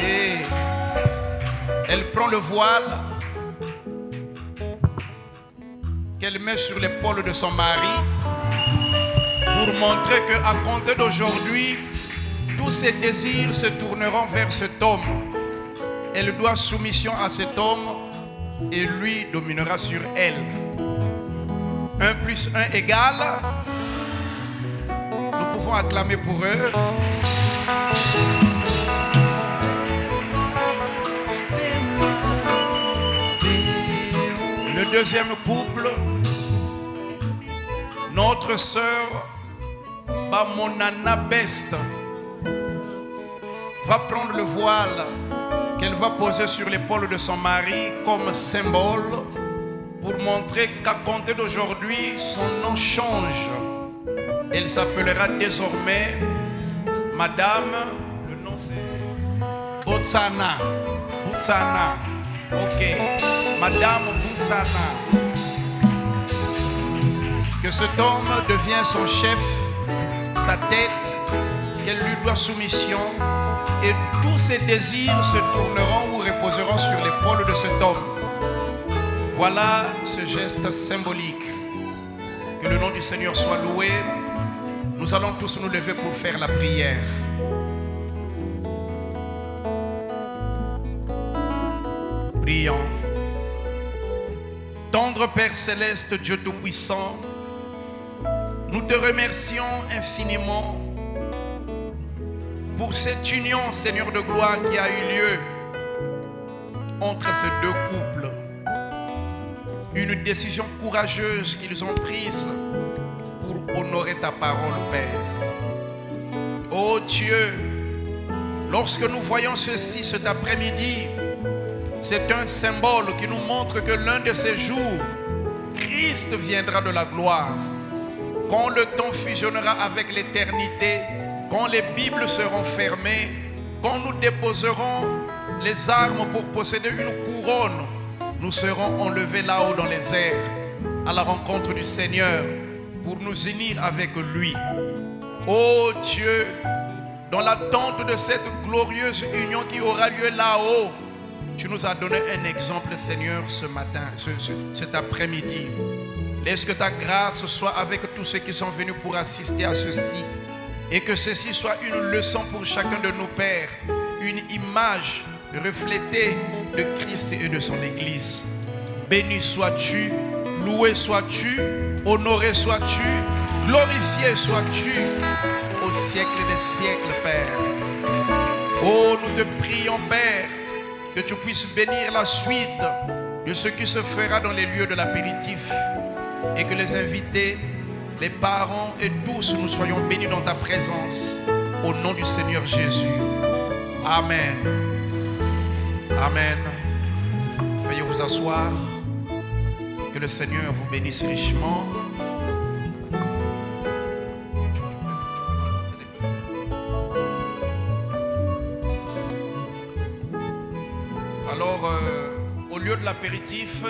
Et elle prend le voile qu'elle met sur l'épaule de son mari pour montrer qu'à compter d'aujourd'hui, tous ses désirs se tourneront vers cet homme. Elle doit soumission à cet homme et lui dominera sur elle. 1 plus 1 égale. Nous pouvons acclamer pour eux. Le deuxième couple, notre sœur Bamonana Best va prendre le voile qu'elle va poser sur l'épaule de son mari comme symbole pour montrer qu'à compter d'aujourd'hui, son nom change. Elle s'appellera désormais Madame, le nom c'est Botsana. Botsana. Ok. Madame Botsana. Que cet homme devienne son chef, sa tête, qu'elle lui doit soumission, et tous ses désirs se tourneront ou reposeront sur l'épaule de cet homme. Voilà ce geste symbolique. Que le nom du Seigneur soit loué. Nous allons tous nous lever pour faire la prière. Prions. Tendre Père Céleste, Dieu Tout-Puissant, nous te remercions infiniment pour cette union, Seigneur de gloire, qui a eu lieu entre ces deux couples. Une décision courageuse qu'ils ont prise pour honorer ta parole, Père. Oh Dieu, lorsque nous voyons ceci cet après-midi, c'est un symbole qui nous montre que l'un de ces jours, Christ viendra de la gloire. Quand le temps fusionnera avec l'éternité, quand les Bibles seront fermées, quand nous déposerons les armes pour posséder une couronne, nous serons enlevés là-haut dans les airs, à la rencontre du Seigneur, pour nous unir avec lui. Oh Dieu, dans l'attente de cette glorieuse union qui aura lieu là-haut, tu nous as donné un exemple, Seigneur, ce matin, cet après-midi. Laisse que ta grâce soit avec tous ceux qui sont venus pour assister à ceci. Et que ceci soit une leçon pour chacun de nos pères. Une image reflétée de Christ et de son Église. Béni sois-tu, loué sois-tu, honoré sois-tu, glorifié sois-tu au siècle des siècles, Père. Oh, nous te prions, Père, que tu puisses bénir la suite de ce qui se fera dans les lieux de l'apéritif et que les invités, les parents et tous nous soyons bénis dans ta présence au nom du Seigneur Jésus. Amen. Amen. Veuillez vous asseoir. Que le Seigneur vous bénisse richement. Alors, au lieu de l'apéritif,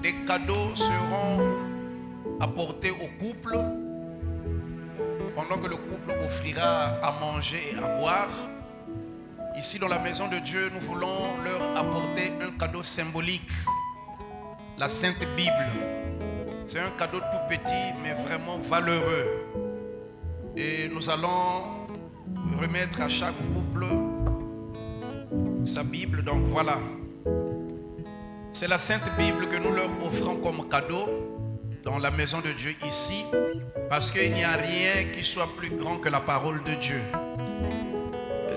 des cadeaux seront apportés au couple pendant que le couple offrira à manger et à boire. Ici dans la maison de Dieu, nous voulons leur apporter un cadeau symbolique, la Sainte Bible. C'est un cadeau tout petit mais vraiment valeureux. Et nous allons remettre à chaque couple sa Bible. Donc voilà, c'est la Sainte Bible que nous leur offrons comme cadeau dans la maison de Dieu ici, parce qu'il n'y a rien qui soit plus grand que la parole de Dieu.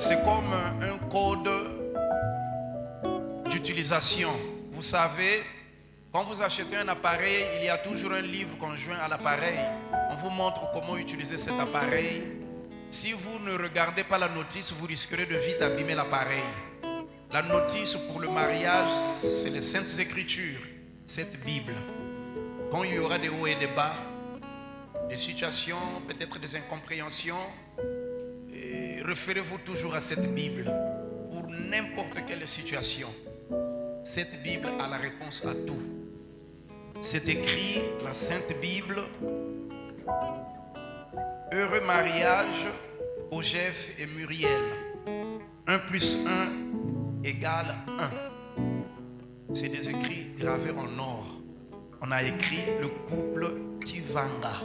C'est comme un code d'utilisation. Vous savez, quand vous achetez un appareil, il y a toujours un livre conjoint à l'appareil. On vous montre comment utiliser cet appareil. Si vous ne regardez pas la notice, vous risquerez de vite abîmer l'appareil. La notice pour le mariage, c'est les Saintes Écritures, cette Bible. Quand il y aura des hauts et des bas, des situations, peut-être des incompréhensions, référez-vous toujours à cette Bible pour n'importe quelle situation. Cette Bible a la réponse à tout. C'est écrit, la Sainte Bible. Heureux mariage, Ogef et Muriel. 1 plus 1 égale 1. C'est des écrits gravés en or. On a écrit le couple Tivanga.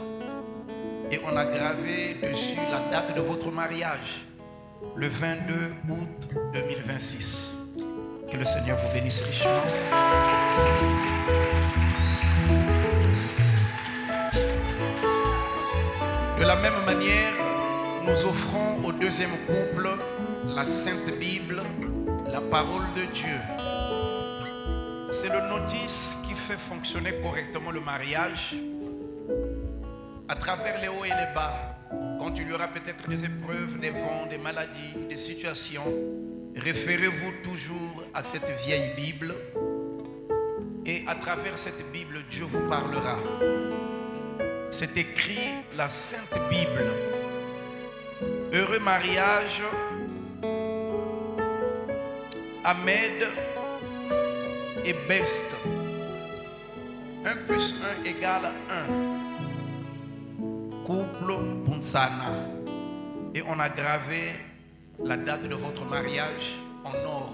et on a gravé dessus la date de votre mariage, le 22 août 2026. Que le Seigneur vous bénisse richement. De la même manière, nous offrons au deuxième couple la Sainte Bible, la parole de Dieu. C'est le notice qui fait fonctionner correctement le mariage à travers les hauts et les bas. Quand il y aura peut-être des épreuves, des vents, des maladies, des situations, référez-vous toujours à cette vieille Bible et à travers cette Bible, Dieu vous parlera. C'est écrit la Sainte Bible. Heureux mariage, Ahmed et Best. 1 plus 1 égale 1. Couple Bunsana. Et on a gravé la date de votre mariage en or,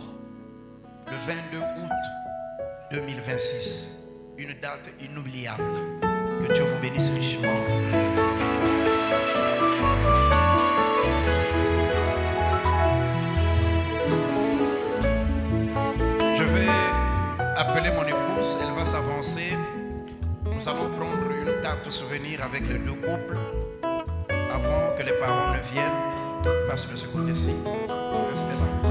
le 22 août 2026. Une date inoubliable. Que Dieu vous bénisse richement. Je vais appeler mon épouse, elle va s'avancer. Nous allons prendre une carte souvenir avec les deux couples avant que les parents ne viennent. Passe de ce côté-ci. Restez là.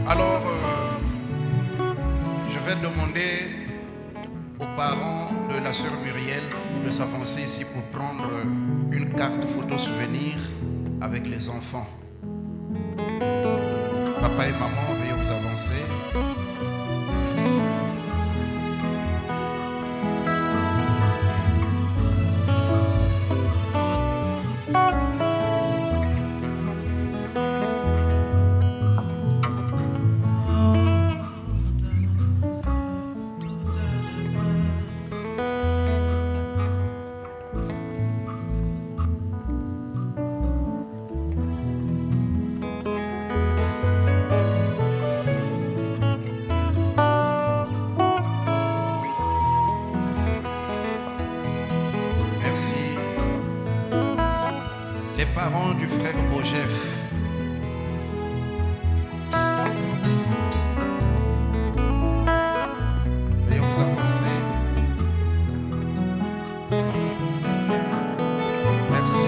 Alors, je vais demander aux parents de la sœur Muriel de s'avancer ici pour prendre une carte photo souvenir avec les enfants. Papa et maman, veuillez vous avancer. Les parents du frère Bojef. Veuillez vous avancer. Merci.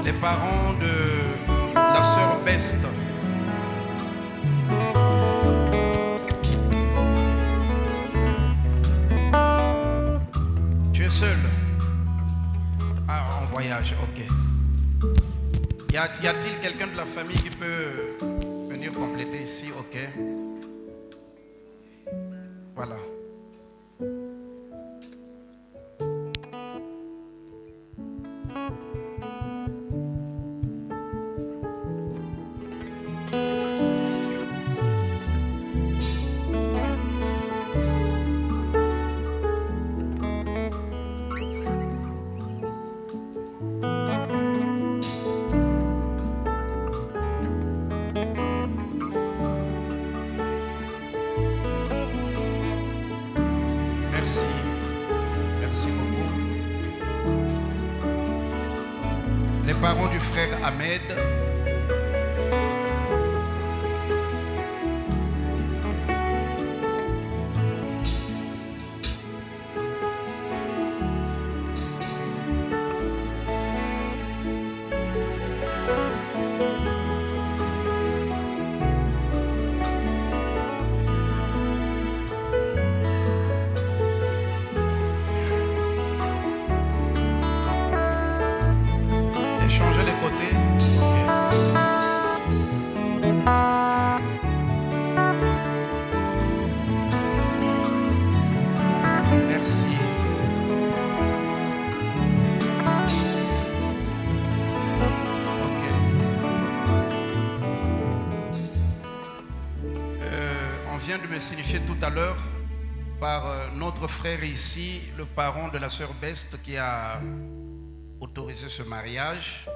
Les parents de la sœur Best. Tu es seul? Ah, en voyage, ok. Y a-t-il quelqu'un de la famille qui peut venir compléter ici? Ok. Voilà. Merci. Merci beaucoup. Les parents du frère Ahmed. Échangez les côtés. Ok. Merci. Ok. On vient de me signifier tout à l'heure par notre frère ici, le parent de la sœur Best qui a autorisé ce mariage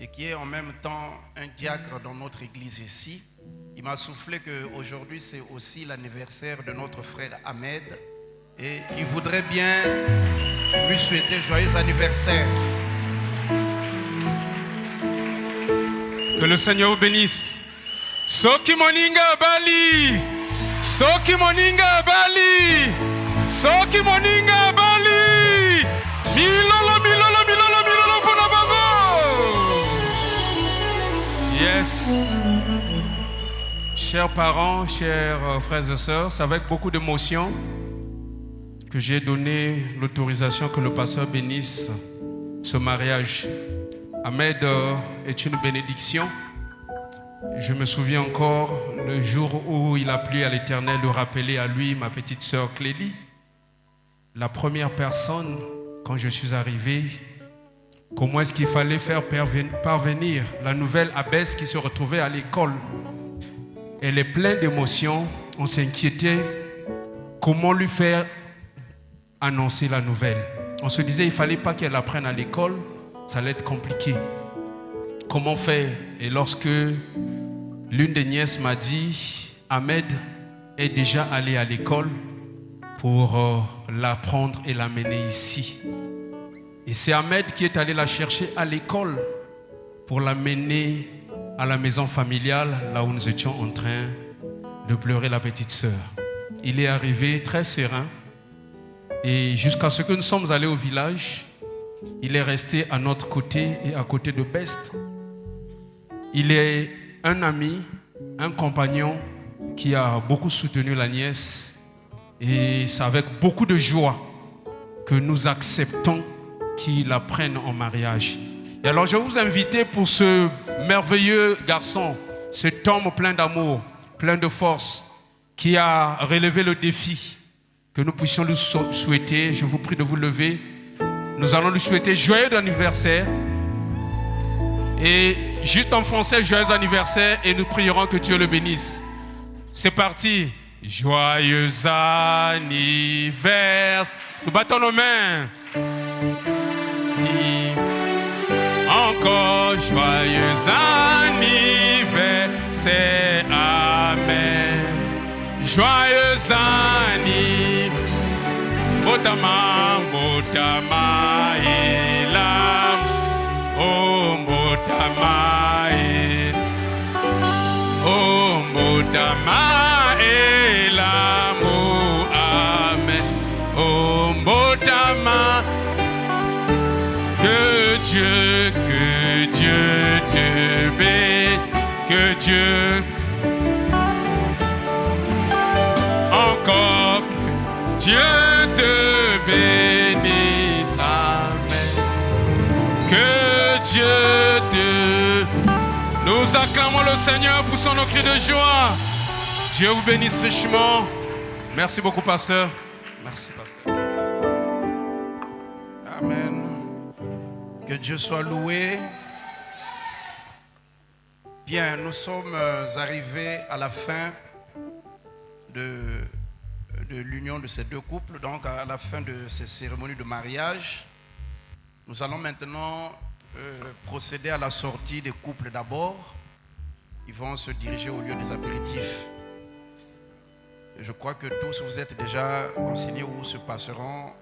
et qui est en même temps un diacre dans notre église ici. Il m'a soufflé qu'aujourd'hui c'est aussi l'anniversaire de notre frère Ahmed et il voudrait bien lui souhaiter joyeux anniversaire. Que le Seigneur vous bénisse. Soki moninga bali. Soki moninga bali. Soki moninga bali. Milolo, milolo, milolo, milolo pour la bango. Yes. Chers parents, chers frères et sœurs, c'est avec beaucoup d'émotion que j'ai donné l'autorisation que le pasteur bénisse ce mariage. Ahmed est une bénédiction. Je me souviens encore le jour où il a plu à l'Éternel de rappeler à lui ma petite sœur Clélie. La première personne, quand je suis arrivé, comment est-ce qu'il fallait faire parvenir la nouvelle abbesse qui se retrouvait à l'école. Elle est pleine d'émotions. On s'inquiétait comment lui faire annoncer la nouvelle. On se disait il ne fallait pas qu'elle apprenne à l'école, ça allait être compliqué. Comment faire? Et lorsque l'une des nièces m'a dit Ahmed est déjà allé à l'école pour l'apprendre et l'amener ici. Et c'est Ahmed qui est allé la chercher à l'école pour l'amener à la maison familiale, là où nous étions en train de pleurer la petite sœur. Il est arrivé très serein et jusqu'à ce que nous sommes allés au village, il est resté à notre côté et à côté de Best. Il est un ami, un compagnon qui a beaucoup soutenu la nièce et c'est avec beaucoup de joie que nous acceptons qu'il la prenne en mariage. Et alors je vais vous inviter pour ce merveilleux garçon, cet homme plein d'amour, plein de force, qui a relevé le défi, que nous puissions lui souhaiter. Je vous prie de vous lever. Nous allons lui souhaiter joyeux anniversaire. Et juste en français, joyeux anniversaire, et nous prierons que Dieu le bénisse. C'est parti. Joyeux anniversaire. Nous battons nos mains. Encore joyeux anniversaire, amen. Joyeux anniversaire, Motama, Motama, Elam, oh Motama, oh Motama, Elam, oh amen, oh Motama. Que Dieu te bénisse, que Dieu encore, que Dieu te bénisse, amen. Que Dieu Dieu. Nous acclamons le Seigneur, poussons nos cris de joie. Dieu vous bénisse richement. Merci beaucoup, pasteur. Merci, pasteur. Amen. Que Dieu soit loué. Bien, nous sommes arrivés à la fin de l'union de ces deux couples, donc à la fin de ces cérémonies de mariage. Nous allons maintenant procéder à la sortie des couples d'abord. Ils vont se diriger au lieu des apéritifs. Je crois que tous vous êtes déjà conciliés où se passeront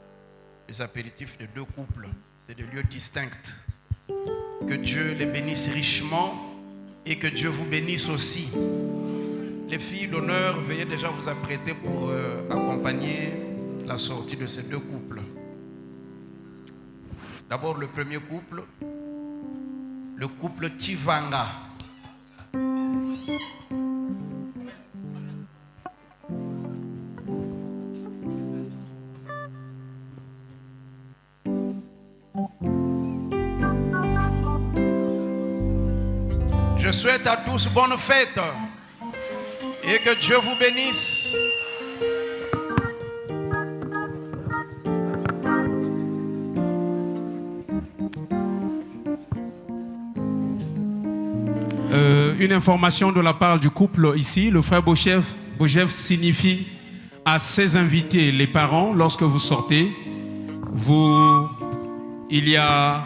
les apéritifs de deux couples. C'est des lieux distincts. Que Dieu les bénisse richement et que Dieu vous bénisse aussi. Les filles d'honneur, veuillez déjà vous apprêter pour accompagner la sortie de ces deux couples. D'abord le premier couple, le couple Tivanga. Je souhaite à tous bonne fête et que Dieu vous bénisse. Une information de la part du couple ici. Le frère Bochef signifie à ses invités, les parents, lorsque vous sortez, il y a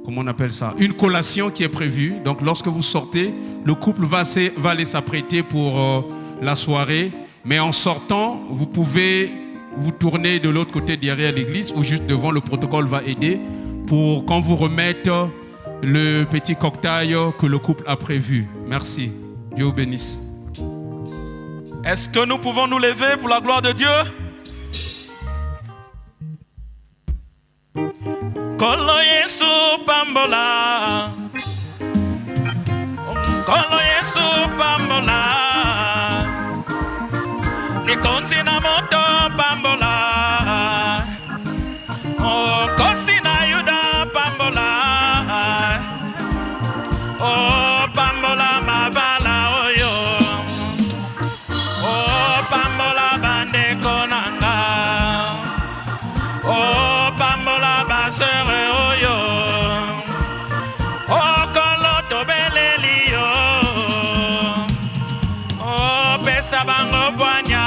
comment on appelle ça? Une collation qui est prévue. Donc lorsque vous sortez, le couple va aller s'apprêter pour la soirée. Mais en sortant, vous pouvez vous tourner de l'autre côté derrière l'église ou juste devant. Le protocole va aider pour qu'on vous remette le petit cocktail que le couple a prévu. Merci. Dieu vous bénisse. Est-ce que nous pouvons nous lever pour la gloire de Dieu? Kolo Yesu pambola, Kolo Yesu pambola, Likonzi na moto pambola, Oh kosi na Yuda pambola, Oh pambola mabala oyo, Oh pambola bande konanga, Oh pambola basere oyo, Oh koloto belelio, Oh pesa bango boanya,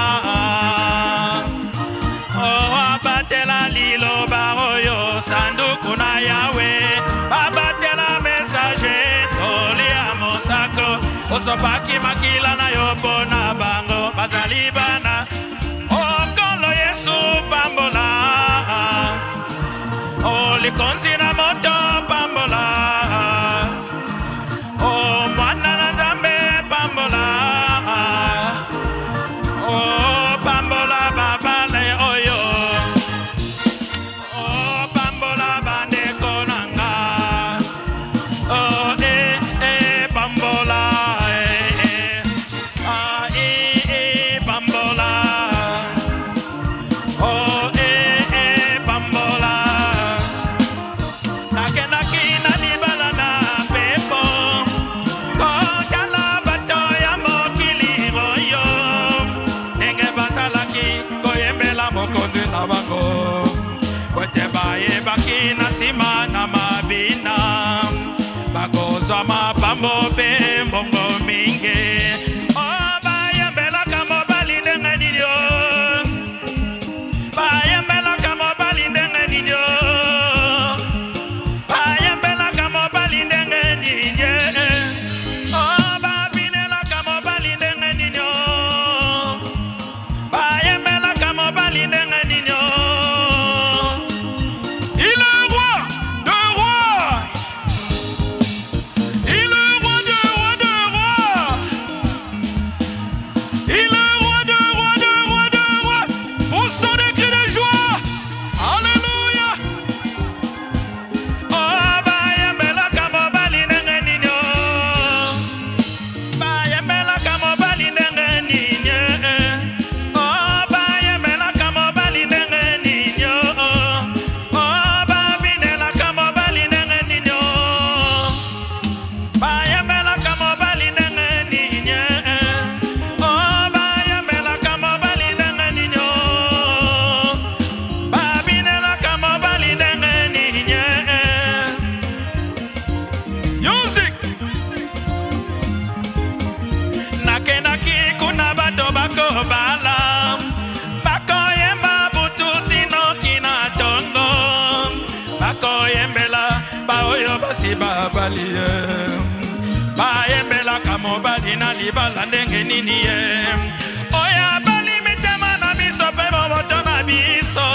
Oh abatela lilo baroyo, sanduku na Yahweh, abatela messager, toli amosako, osopaki makila na yobo na bango, bazalibana, Oh kolo Yesu pambola, Oh likonzi na moto pambola, Oh mwana na Nzambe pambola, Oh pambola babale oyo, Oh pambola bande konanga, Oh pambola pambola, Oh pambola. Baye bakina sima na mabina bakozwa mapambo pe mbongo mingi Oh baye mbela kamo balinde ngenilio Baye mbela kamo balinde ngenilio Baye mbela kamo balinde ngenilio Oh babinela kamo balinde ngenilio Baye mbela kamo balinde ngenilio Il est roi de roi. basi babali ye bayembelaka mobali na libala ndenge nini ye oya bali mitema na biso mpe momoto na biso